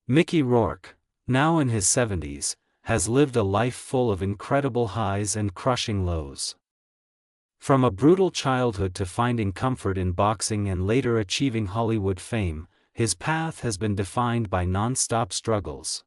Mickey Rourke, now in his 70s, has lived a life full of incredible highs and crushing lows. From a brutal childhood to finding comfort in boxing and later achieving Hollywood fame, his path has been defined by non-stop struggles.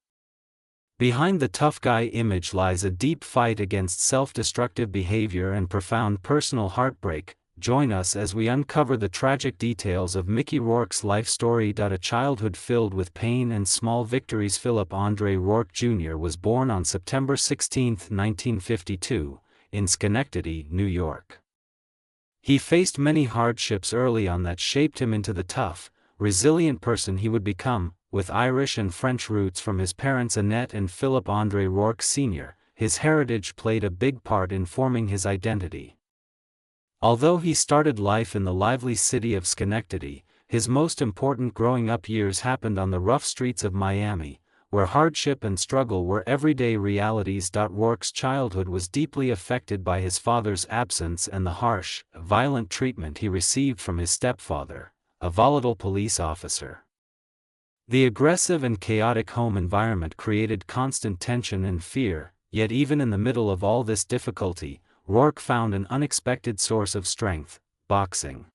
Behind the tough guy image lies a deep fight against self-destructive behavior and profound personal heartbreak. Join us as we uncover the tragic details of Mickey Rourke's life story. A childhood filled with pain and small victories. Philip Andre Rourke Jr. was born on September 16, 1952, in Schenectady, New York. He faced many hardships early on that shaped him into the tough, resilient person he would become. With Irish and French roots from his parents Annette and Philip Andre Rourke Sr., his heritage played a big part in forming his identity. Although he started life in the lively city of Schenectady, his most important growing-up years happened on the rough streets of Miami, where hardship and struggle were everyday realities. Rourke's childhood was deeply affected by his father's absence and the harsh, violent treatment he received from his stepfather, a volatile police officer. The aggressive and chaotic home environment created constant tension and fear, yet even in the middle of all this difficulty, Rourke found an unexpected source of strength: boxing.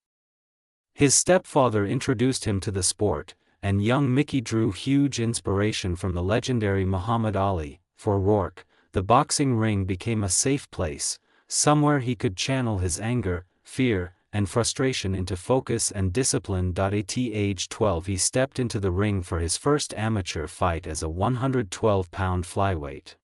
His stepfather introduced him to the sport, and young Mickey drew huge inspiration from the legendary Muhammad Ali. For Rourke, the boxing ring became a safe place, somewhere he could channel his anger, fear, and frustration into focus and discipline. At age 12 he stepped into the ring for his first amateur fight as a 112-pound flyweight.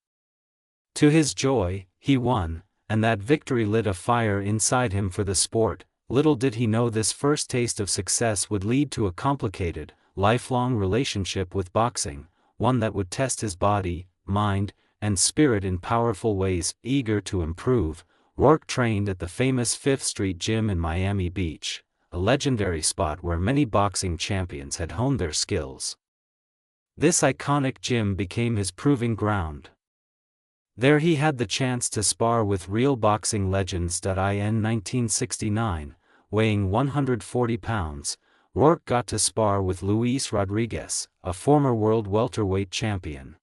To his joy, he won, and that victory lit a fire inside him for the sport. Little did he know this first taste of success would lead to a complicated, lifelong relationship with boxing, one that would test his body, mind, and spirit in powerful ways. Eager to improve, Rourke trained at the famous Fifth Street Gym in Miami Beach, a legendary spot where many boxing champions had honed their skills. This iconic gym became his proving ground. There he had the chance to spar with real boxing legends. In 1969, weighing 140 pounds, Rourke got to spar with Luis Rodriguez, a former world welterweight champion.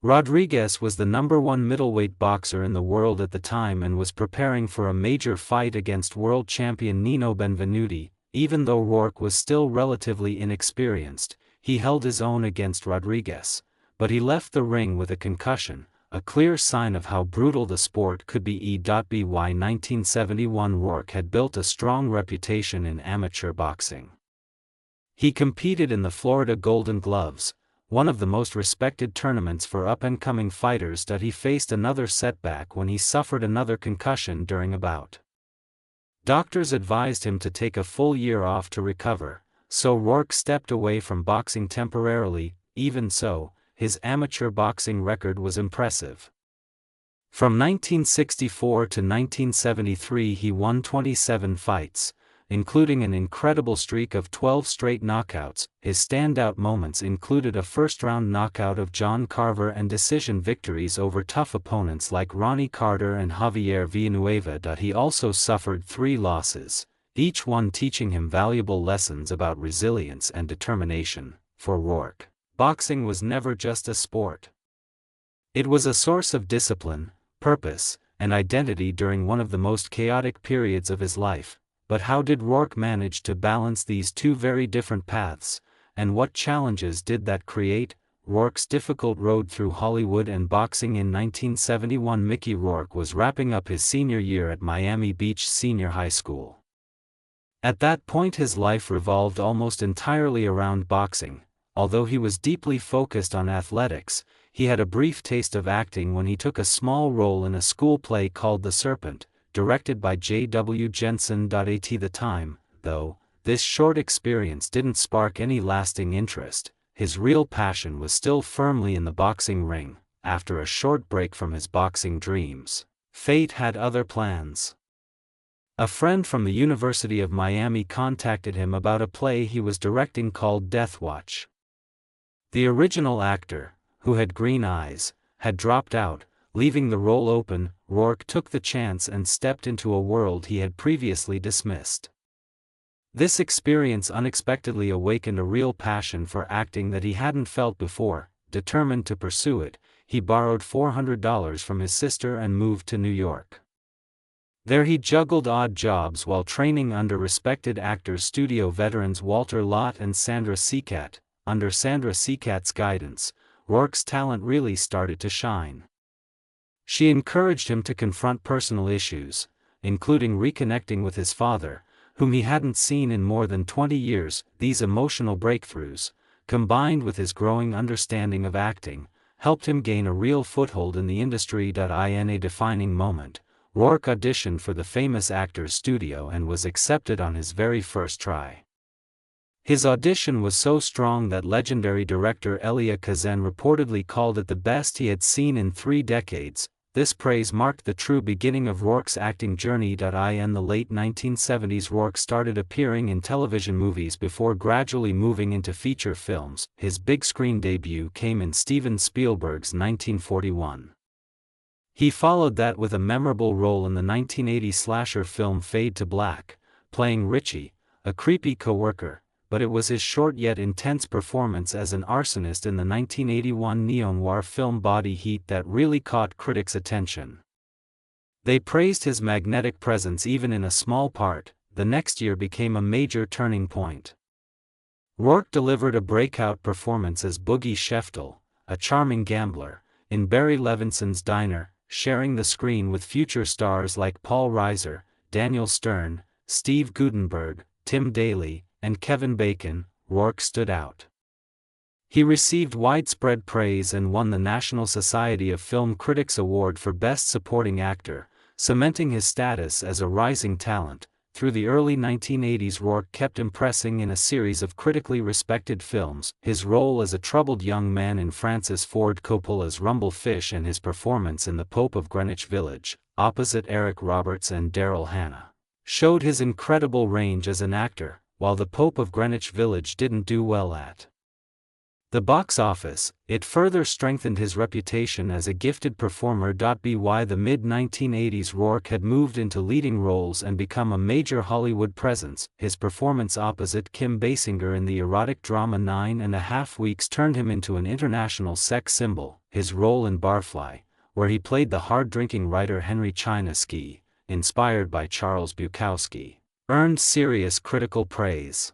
Rodriguez was the #1 middleweight boxer in the world at the time and was preparing for a major fight against world champion Nino Benvenuti. Even though Rourke was still relatively inexperienced, he held his own against Rodriguez, but he left the ring with a concussion, a clear sign of how brutal the sport could be. By 1971 Rourke had built a strong reputation in amateur boxing. He competed in the Florida Golden Gloves, one of the most respected tournaments for up-and-coming fighters. He faced another setback when he suffered another concussion during a bout. Doctors advised him to take a full year off to recover, so Rourke stepped away from boxing temporarily. Even so, his amateur boxing record was impressive. From 1964 to 1973 he won 27 fights, including an incredible streak of 12 straight knockouts. His standout moments included a first-round knockout of John Carver and decision victories over tough opponents like Ronnie Carter and Javier Villanueva. He also suffered 3 losses, each one teaching him valuable lessons about resilience and determination. For Rourke, boxing was never just a sport. It was a source of discipline, purpose, and identity during one of the most chaotic periods of his life. But how did Rourke manage to balance these two very different paths, and what challenges did that create? Rourke's difficult road through Hollywood and boxing. In 1971 Mickey Rourke was wrapping up his senior year at Miami Beach Senior High School. At that point his life revolved almost entirely around boxing. Although he was deeply focused on athletics, he had a brief taste of acting when he took a small role in a school play called The Serpent, directed by J.W. Jensen. At the time, though, this short experience didn't spark any lasting interest. His real passion was still firmly in the boxing ring. After a short break from his boxing dreams, fate had other plans. A friend from the University of Miami contacted him about a play he was directing called Death Watch. The original actor, who had green eyes, had dropped out, leaving the role open. Rourke took the chance and stepped into a world he had previously dismissed. This experience unexpectedly awakened a real passion for acting that he hadn't felt before. Determined to pursue it, he borrowed $400 from his sister and moved to New York. There he juggled odd jobs while training under respected actors studio veterans Walter Lott and Sandra Seacat. Under Sandra Seacat's guidance, Rourke's talent really started to shine. She encouraged him to confront personal issues, including reconnecting with his father, whom he hadn't seen in more than 20 years. These emotional breakthroughs, combined with his growing understanding of acting, helped him gain a real foothold in the industry. In a defining moment, Rourke auditioned for the famous actor's studio and was accepted on his very first try. His audition was so strong that legendary director Elia Kazan reportedly called it the best he had seen in 3 decades. This praise marked the true beginning of Rourke's acting journey. In the late 1970s, Rourke started appearing in television movies before gradually moving into feature films. His big screen debut came in Steven Spielberg's 1941. He followed that with a memorable role in the 1980 slasher film Fade to Black, playing Richie, a creepy co-worker, but it was his short yet intense performance as an arsonist in the 1981 neo-noir film Body Heat that really caught critics' attention. They praised his magnetic presence even in a small part. The next year became a major turning point. Rourke delivered a breakout performance as Boogie Sheftel, a charming gambler, in Barry Levinson's Diner, sharing the screen with future stars like Paul Reiser, Daniel Stern, Steve Guttenberg, Tim Daly, and Kevin Bacon. Rourke stood out. He received widespread praise and won the National Society of Film Critics Award for Best Supporting Actor, cementing his status as a rising talent. Through the early 1980s, Rourke kept impressing in a series of critically respected films. His role as a troubled young man in Francis Ford Coppola's Rumble Fish and his performance in The Pope of Greenwich Village, opposite Eric Roberts and Daryl Hannah, showed his incredible range as an actor. While The Pope of Greenwich Village didn't do well at the box office, it further strengthened his reputation as a gifted performer. By the mid-1980s, Rourke had moved into leading roles and become a major Hollywood presence. His performance opposite Kim Basinger in the erotic drama 9.5 Weeks turned him into an international sex symbol. His role in Barfly, where he played the hard-drinking writer Henry Chinesky, inspired by Charles Bukowski, earned serious critical praise.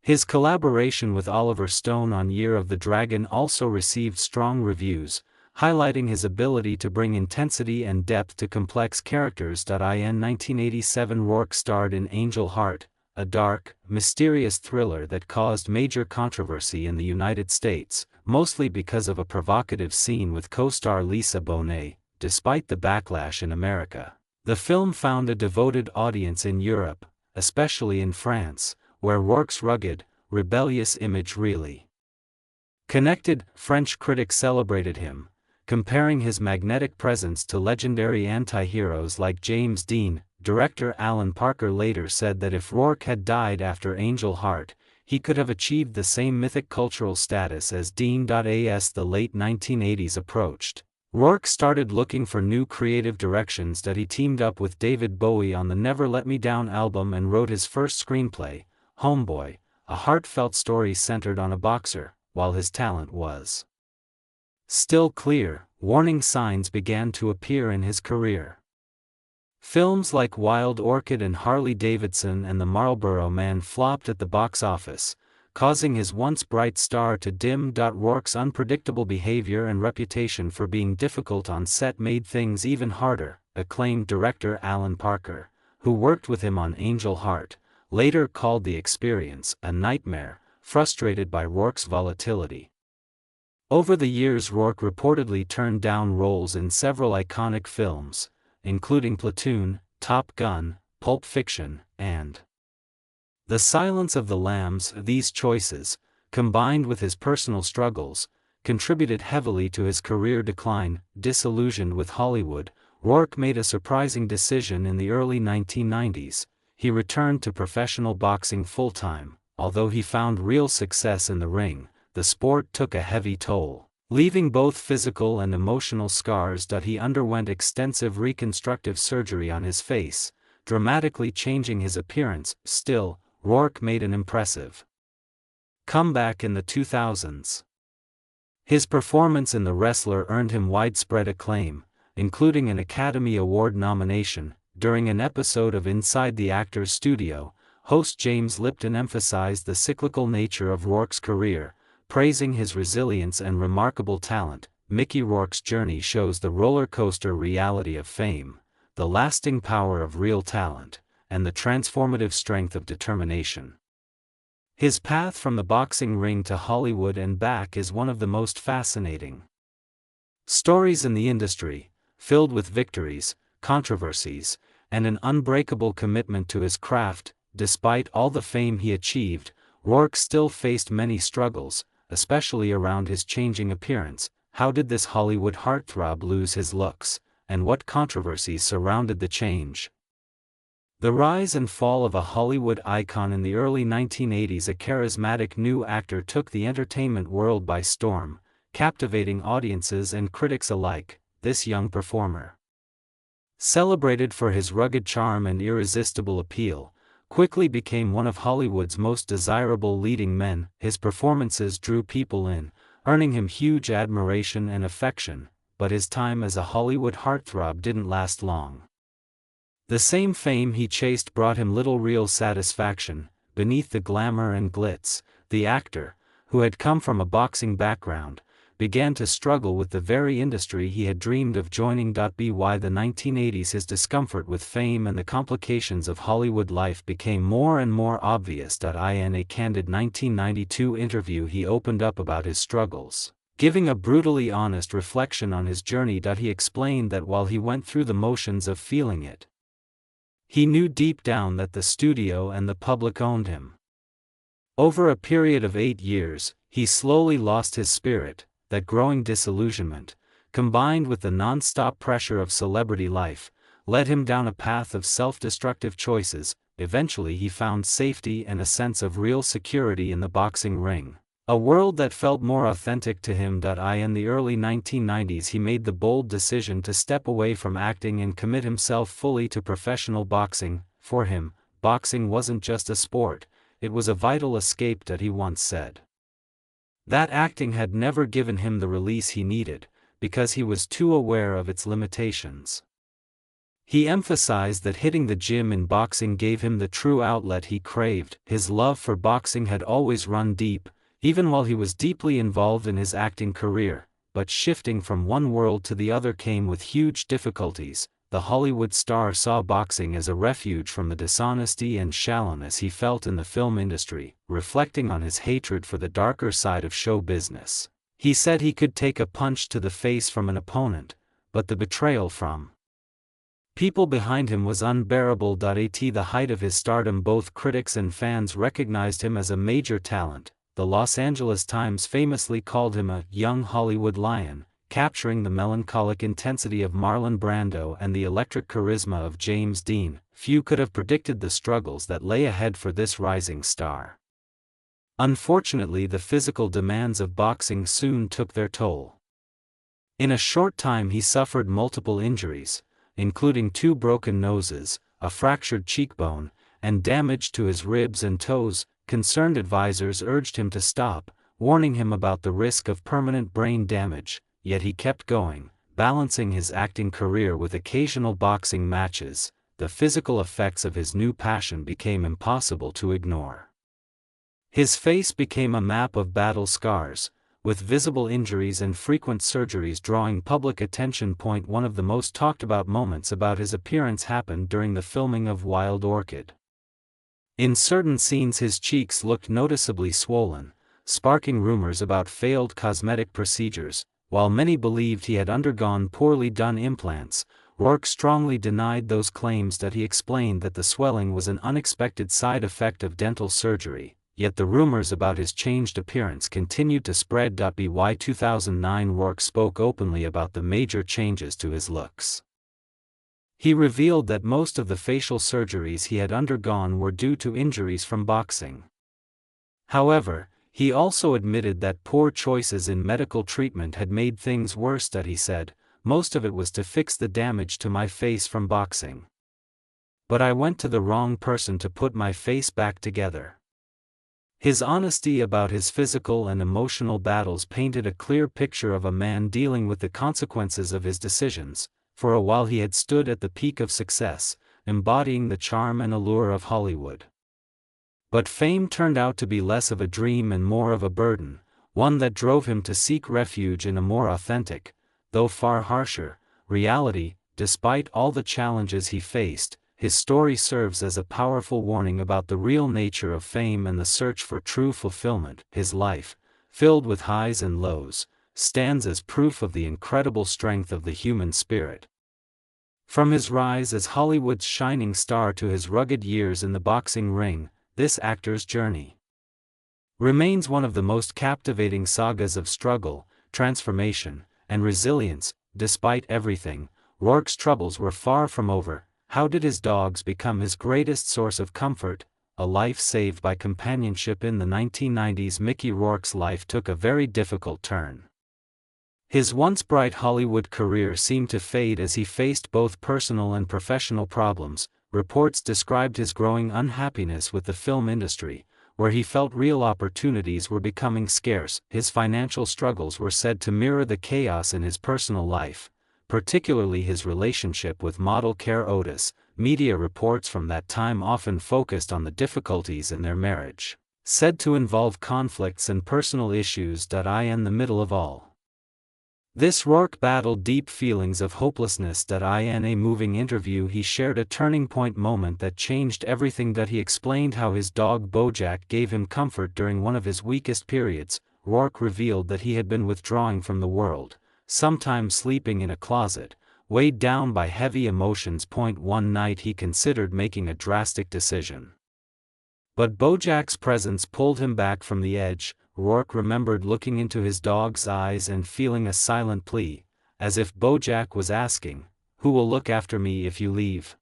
His collaboration with Oliver Stone on Year of the Dragon also received strong reviews, highlighting his ability to bring intensity and depth to complex characters. In 1987, Rourke starred in Angel Heart, a dark, mysterious thriller that caused major controversy in the United States, mostly because of a provocative scene with co-star Lisa Bonet. Despite the backlash in America, the film found a devoted audience in Europe, especially in France, where Rourke's rugged, rebellious image really connected. French critics celebrated him, comparing his magnetic presence to legendary anti-heroes like James Dean. Director Alan Parker later said that if Rourke had died after Angel Heart, he could have achieved the same mythic cultural status as Dean. As the late 1980s approached, Rourke started looking for new creative directions. He teamed up with David Bowie on the Never Let Me Down album and wrote his first screenplay, Homeboy, a heartfelt story centered on a boxer. While his talent was still clear, warning signs began to appear in his career. Films like Wild Orchid and Harley Davidson and The Marlboro Man flopped at the box office, causing his once bright star to dim. Rourke's unpredictable behavior and reputation for being difficult on set made things even harder. Acclaimed director Alan Parker, who worked with him on Angel Heart, later called the experience a nightmare, frustrated by Rourke's volatility. Over the years, Rourke reportedly turned down roles in several iconic films, including Platoon, Top Gun, Pulp Fiction, and The Silence of the Lambs. These choices, combined with his personal struggles, contributed heavily to his career decline. Disillusioned with Hollywood, Rourke made a surprising decision in the early 1990s. He returned to professional boxing full-time. Although he found real success in the ring, the sport took a heavy toll, leaving both physical and emotional scars. He underwent extensive reconstructive surgery on his face, dramatically changing his appearance. Still, Rourke made an impressive comeback in the 2000s. His performance in The Wrestler earned him widespread acclaim, including an Academy Award nomination. During an episode of Inside the Actor's Studio, host James Lipton emphasized the cyclical nature of Rourke's career, praising his resilience and remarkable talent. Mickey Rourke's journey shows the roller coaster reality of fame, the lasting power of real talent, and the transformative strength of determination. His path from the boxing ring to Hollywood and back is one of the most fascinating stories in the industry, filled with victories, controversies, and an unbreakable commitment to his craft. Despite all the fame he achieved, Rourke still faced many struggles, especially around his changing appearance. How did this Hollywood heartthrob lose his looks, and what controversies surrounded the change? The rise and fall of a Hollywood icon in the early 1980s. A charismatic new actor took the entertainment world by storm, captivating audiences and critics alike. This young performer, celebrated for his rugged charm and irresistible appeal, quickly became one of Hollywood's most desirable leading men. His performances drew people in, earning him huge admiration and affection, but his time as a Hollywood heartthrob didn't last long. The same fame he chased brought him little real satisfaction. Beneath the glamour and glitz, the actor, who had come from a boxing background, began to struggle with the very industry he had dreamed of joining. By the 1980s, his discomfort with fame and the complications of Hollywood life became more and more obvious. In a candid 1992 interview, he opened up about his struggles, giving a brutally honest reflection on his journey. He explained that while he went through the motions of feeling it, he knew deep down that the studio and the public owned him. Over a period of 8 years, he slowly lost his spirit. That growing disillusionment, combined with the non-stop pressure of celebrity life, led him down a path of self-destructive choices. Eventually he found safety and a sense of real security in the boxing ring, a world that felt more authentic to him. In the early 1990s, he made the bold decision to step away from acting and commit himself fully to professional boxing. For him, boxing wasn't just a sport, it was a vital escape. He once said that acting had never given him the release he needed, because he was too aware of its limitations. He emphasized that hitting the gym in boxing gave him the true outlet he craved. His love for boxing had always run deep, even while he was deeply involved in his acting career, but shifting from one world to the other came with huge difficulties. The Hollywood star saw boxing as a refuge from the dishonesty and shallowness he felt in the film industry. Reflecting on his hatred for the darker side of show business, he said he could take a punch to the face from an opponent, but the betrayal from people behind him was unbearable. At the height of his stardom, both critics and fans recognized him as a major talent. The Los Angeles Times famously called him a young Hollywood lion, capturing the melancholic intensity of Marlon Brando and the electric charisma of James Dean. Few could have predicted the struggles that lay ahead for this rising star. Unfortunately, the physical demands of boxing soon took their toll. In a short time he suffered multiple injuries, including 2 broken noses, a fractured cheekbone, and damage to his ribs and toes. Concerned advisors urged him to stop, warning him about the risk of permanent brain damage. Yet he kept going, balancing his acting career with occasional boxing matches. The physical effects of his new passion became impossible to ignore. His face became a map of battle scars, with visible injuries and frequent surgeries drawing public attention. One of the most talked about moments about his appearance happened during the filming of Wild Orchid. In certain scenes his cheeks looked noticeably swollen, sparking rumors about failed cosmetic procedures. While many believed he had undergone poorly done implants, Rourke strongly denied those claims. He explained that the swelling was an unexpected side effect of dental surgery, yet the rumors about his changed appearance continued to spread. By 2009, Rourke spoke openly about the major changes to his looks. He revealed that most of the facial surgeries he had undergone were due to injuries from boxing. However, he also admitted that poor choices in medical treatment had made things worse. He said, "Most of it was to fix the damage to my face from boxing. But I went to the wrong person to put my face back together. His honesty about his physical and emotional battles painted a clear picture of a man dealing with the consequences of his decisions. For a while he had stood at the peak of success, embodying the charm and allure of Hollywood. But fame turned out to be less of a dream and more of a burden, one that drove him to seek refuge in a more authentic, though far harsher, reality. Despite all the challenges he faced, his story serves as a powerful warning about the real nature of fame and the search for true fulfillment. His life, filled with highs and lows, stands as proof of the incredible strength of the human spirit. From his rise as Hollywood's shining star to his rugged years in the boxing ring, this actor's journey remains one of the most captivating sagas of struggle, transformation, and resilience. Despite everything, Rourke's troubles were far from over. How did his dogs become his greatest source of comfort? A life saved by companionship. In the 1990s, Mickey Rourke's life took a very difficult turn. His once bright Hollywood career seemed to fade as he faced both personal and professional problems. Reports described his growing unhappiness with the film industry, where he felt real opportunities were becoming scarce. His financial struggles were said to mirror the chaos in his personal life, particularly his relationship with model Care Otis. Media reports from that time often focused on the difficulties in their marriage, said to involve conflicts and personal issues. In the middle of all this, Rourke battled deep feelings of hopelessness. In a moving interview he shared a turning point moment that changed everything. He explained how his dog Bojack gave him comfort during one of his weakest periods. Rourke revealed that he had been withdrawing from the world, sometimes sleeping in a closet, weighed down by heavy emotions. One night he considered making a drastic decision, but Bojack's presence pulled him back from the edge. Rourke remembered looking into his dog's eyes and feeling a silent plea, as if Bojack was asking, "Who will look after me if you leave?"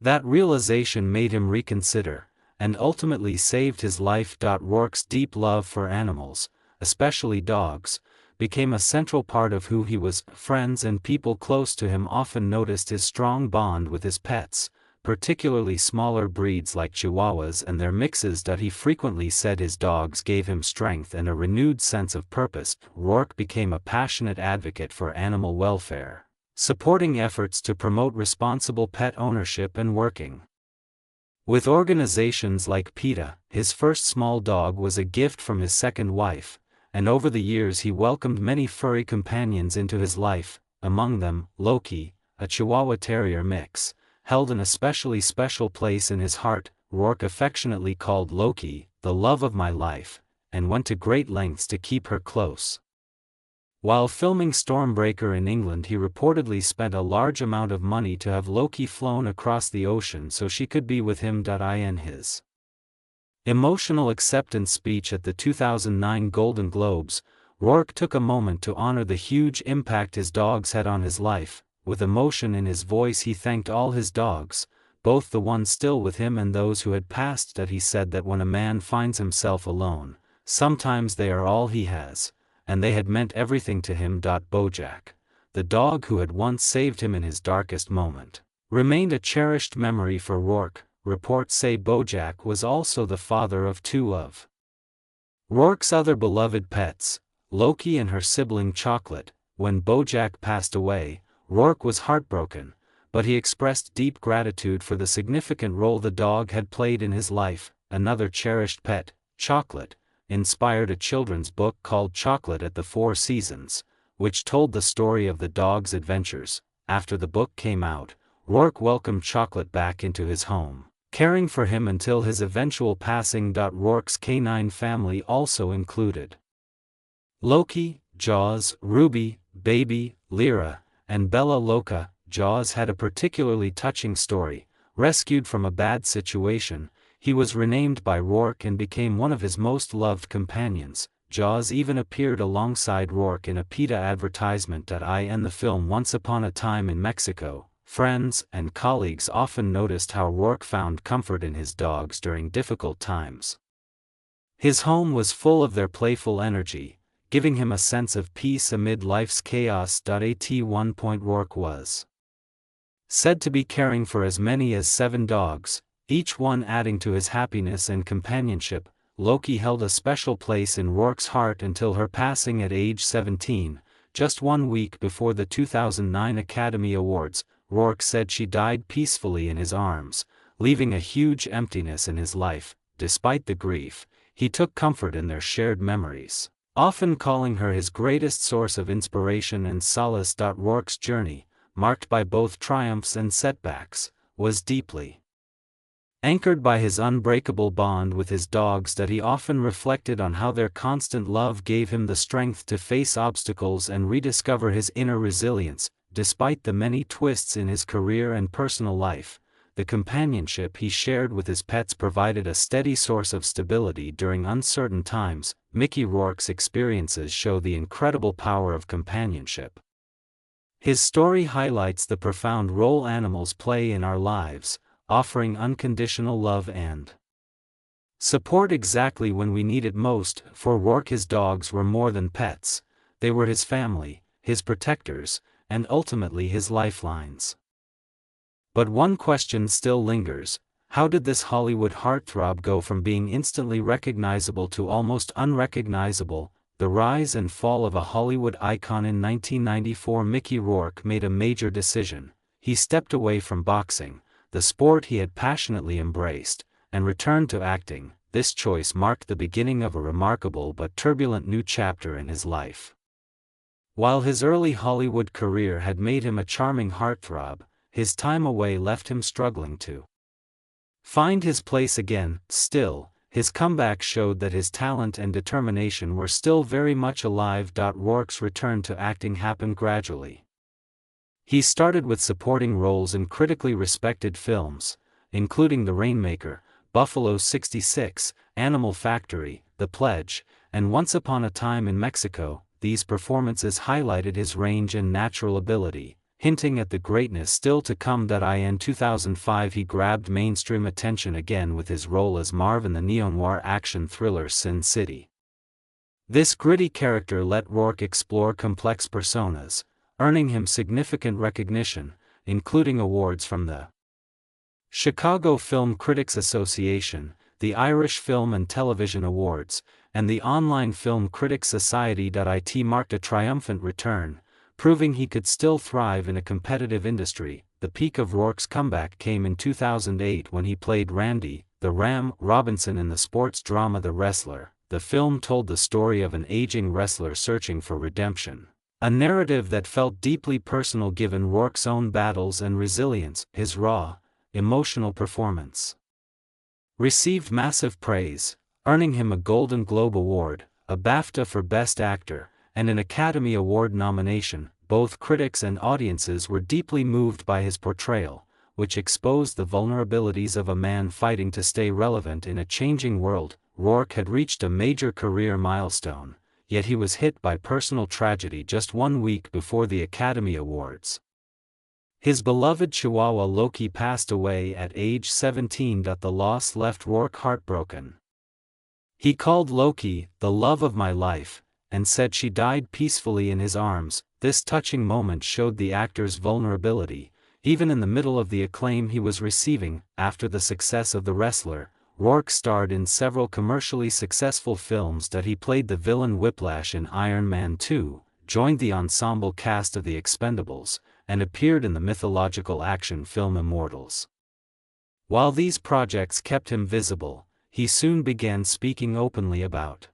That realization made him reconsider, and ultimately saved his life. Rourke's deep love for animals, especially dogs, became a central part of who he was. Friends and people close to him often noticed his strong bond with his pets, particularly smaller breeds like Chihuahuas and their mixes. He frequently said his dogs gave him strength and a renewed sense of purpose. Rourke became a passionate advocate for animal welfare, supporting efforts to promote responsible pet ownership and working with organizations like PETA. His first small dog was a gift from his second wife, and over the years he welcomed many furry companions into his life. Among them, Loki, a Chihuahua Terrier mix, held an especially special place in his heart. Rourke affectionately called Loki, "the love of my life," and went to great lengths to keep her close. While filming Stormbreaker in England, he reportedly spent a large amount of money to have Loki flown across the ocean so she could be with him. In his emotional acceptance speech at the 2009 Golden Globes, Rourke took a moment to honor the huge impact his dogs had on his life. With emotion in his voice he thanked all his dogs, both the ones still with him and those who had passed. He said that when a man finds himself alone, sometimes they are all he has, and they had meant everything to him. Bojack, the dog who had once saved him in his darkest moment, remained a cherished memory for Rourke. Reports say Bojack was also the father of two of Rourke's other beloved pets, Loki and her sibling Chocolate. When Bojack passed away, Rourke was heartbroken, but he expressed deep gratitude for the significant role the dog had played in his life. Another cherished pet, Chocolate, inspired a children's book called Chocolate at the Four Seasons, which told the story of the dog's adventures. After the book came out, Rourke welcomed Chocolate back into his home, caring for him until his eventual passing. Rourke's canine family also included Loki, Jaws, Ruby, Baby, Lyra, and Bella Loca. Jaws had a particularly touching story. Rescued from a bad situation, he was renamed by Rourke and became one of his most loved companions. Jaws even appeared alongside Rourke in a PETA advertisement. In the film Once Upon a Time in Mexico, friends and colleagues often noticed how Rourke found comfort in his dogs during difficult times. His home was full of their playful energy, giving him a sense of peace amid life's chaos. At one point Rourke was said to be caring for as many as 7 dogs, each one adding to his happiness and companionship. Loki held a special place in Rourke's heart until her passing at age 17, just 1 week before the 2009 Academy Awards. Rourke said she died peacefully in his arms, leaving a huge emptiness in his life. Despite the grief, he took comfort in their shared memories, often calling her his greatest source of inspiration and solace. Rourke's journey, marked by both triumphs and setbacks, was deeply anchored by his unbreakable bond with his dogs. That he often reflected on how their constant love gave him the strength to face obstacles and rediscover his inner resilience. Despite the many twists in his career and personal life, the companionship he shared with his pets provided a steady source of stability during uncertain times. Mickey Rourke's experiences show the incredible power of companionship. His story highlights the profound role animals play in our lives, offering unconditional love and support exactly when we need it most. For Rourke, his dogs were more than pets, they were his family, his protectors, and ultimately his lifelines. But one question still lingers: how did this Hollywood heartthrob go from being instantly recognizable to almost unrecognizable? The rise and fall of a Hollywood icon. In 1994, Mickey Rourke made a major decision. He stepped away from boxing, the sport he had passionately embraced, and returned to acting. This choice marked the beginning of a remarkable but turbulent new chapter in his life. While his early Hollywood career had made him a charming heartthrob, his time away left him struggling to find his place again. Still, his comeback showed that his talent and determination were still very much alive. Rourke's return to acting happened gradually. He started with supporting roles in critically respected films, including The Rainmaker, Buffalo 66, Animal Factory, The Pledge, and Once Upon a Time in Mexico. These performances highlighted his range and natural ability, hinting at the greatness still to come. In 2005, he grabbed mainstream attention again with his role as Marv in the neo-noir action thriller Sin City. This gritty character let Rourke explore complex personas, earning him significant recognition, including awards from the Chicago Film Critics Association, the Irish Film and Television Awards, and the Online Film Critics Society. It marked a triumphant return, proving he could still thrive in a competitive industry. The peak of Rourke's comeback came in 2008 when he played Randy, the Ram, Robinson in the sports drama The Wrestler. The film told the story of an aging wrestler searching for redemption, a narrative that felt deeply personal given Rourke's own battles and resilience. His raw, emotional performance received massive praise, earning him a Golden Globe Award, a BAFTA for Best Actor, and an Academy Award nomination. Both critics and audiences were deeply moved by his portrayal, which exposed the vulnerabilities of a man fighting to stay relevant in a changing world. Rourke had reached a major career milestone, yet he was hit by personal tragedy just 1 week before the Academy Awards. His beloved Chihuahua Loki passed away at age 17. The loss left Rourke heartbroken. He called Loki the love of my life, and said she died peacefully in his arms. This touching moment showed the actor's vulnerability, even in the middle of the acclaim he was receiving. After the success of The Wrestler, Rourke starred in several commercially successful films. He played the villain Whiplash in Iron Man 2, joined the ensemble cast of The Expendables, and appeared in the mythological action film Immortals. While these projects kept him visible, he soon began speaking openly about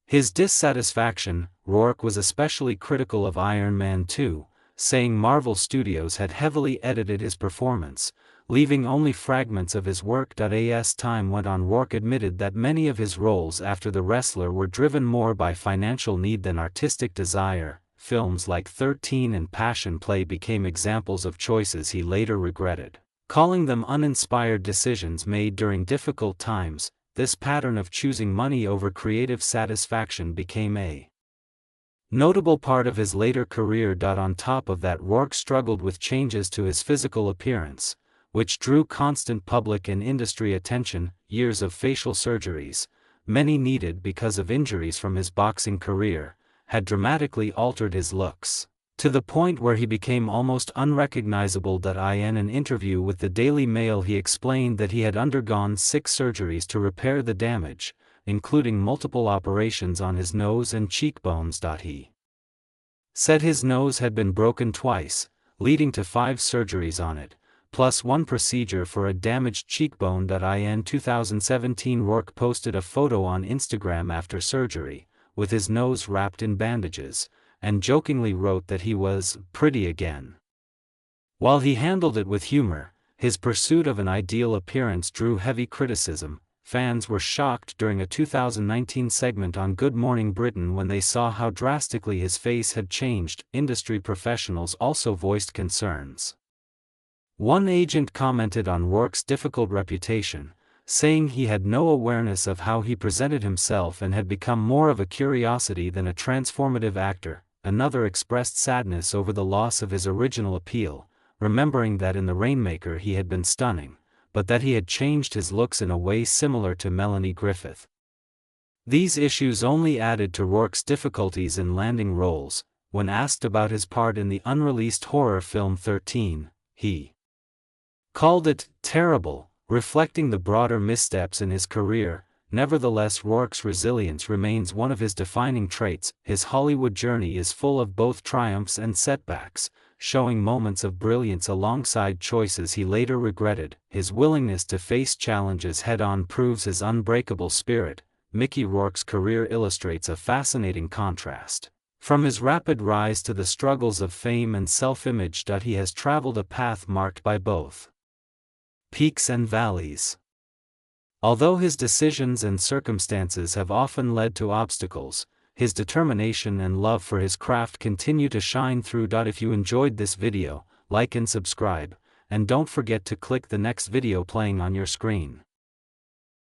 his dissatisfaction. Rourke was especially critical of Iron Man 2, saying Marvel Studios had heavily edited his performance, leaving only fragments of his work. As time went on, Rourke admitted that many of his roles after The Wrestler were driven more by financial need than artistic desire. Films like 13 and Passion Play became examples of choices he later regretted, calling them uninspired decisions made during difficult times. This pattern of choosing money over creative satisfaction became a notable part of his later career. On top of that, Rourke struggled with changes to his physical appearance, which drew constant public and industry attention. Years of facial surgeries, many needed because of injuries from his boxing career, had dramatically altered his looks. To the point where he became almost unrecognizable. In an interview with the Daily Mail, he explained that he had undergone 6 surgeries to repair the damage, including multiple operations on his nose and cheekbones. He said his nose had been broken twice, leading to 5 surgeries on it, plus 1 procedure for a damaged cheekbone. In 2017, Rourke posted a photo on Instagram after surgery, with his nose wrapped in bandages, and jokingly wrote that he was pretty again. While he handled it with humor, his pursuit of an ideal appearance drew heavy criticism. Fans were shocked during a 2019 segment on Good Morning Britain when they saw how drastically his face had changed. Industry professionals also voiced concerns. One agent commented on Rourke's difficult reputation, saying he had no awareness of how he presented himself and had become more of a curiosity than a transformative actor. Another expressed sadness over the loss of his original appeal, remembering that in The Rainmaker he had been stunning, but that he had changed his looks in a way similar to Melanie Griffith. These issues only added to Rourke's difficulties in landing roles. When asked about his part in the unreleased horror film 13, he called it terrible, reflecting the broader missteps in his career. Nevertheless, Rourke's resilience remains one of his defining traits. His Hollywood journey is full of both triumphs and setbacks, showing moments of brilliance alongside choices he later regretted. His willingness to face challenges head-on proves his unbreakable spirit. Mickey Rourke's career illustrates a fascinating contrast. From his rapid rise to the struggles of fame and self-image, he has traveled a path marked by both peaks and valleys. Although his decisions and circumstances have often led to obstacles, his determination and love for his craft continue to shine through. If you enjoyed this video, like and subscribe, and don't forget to click the next video playing on your screen.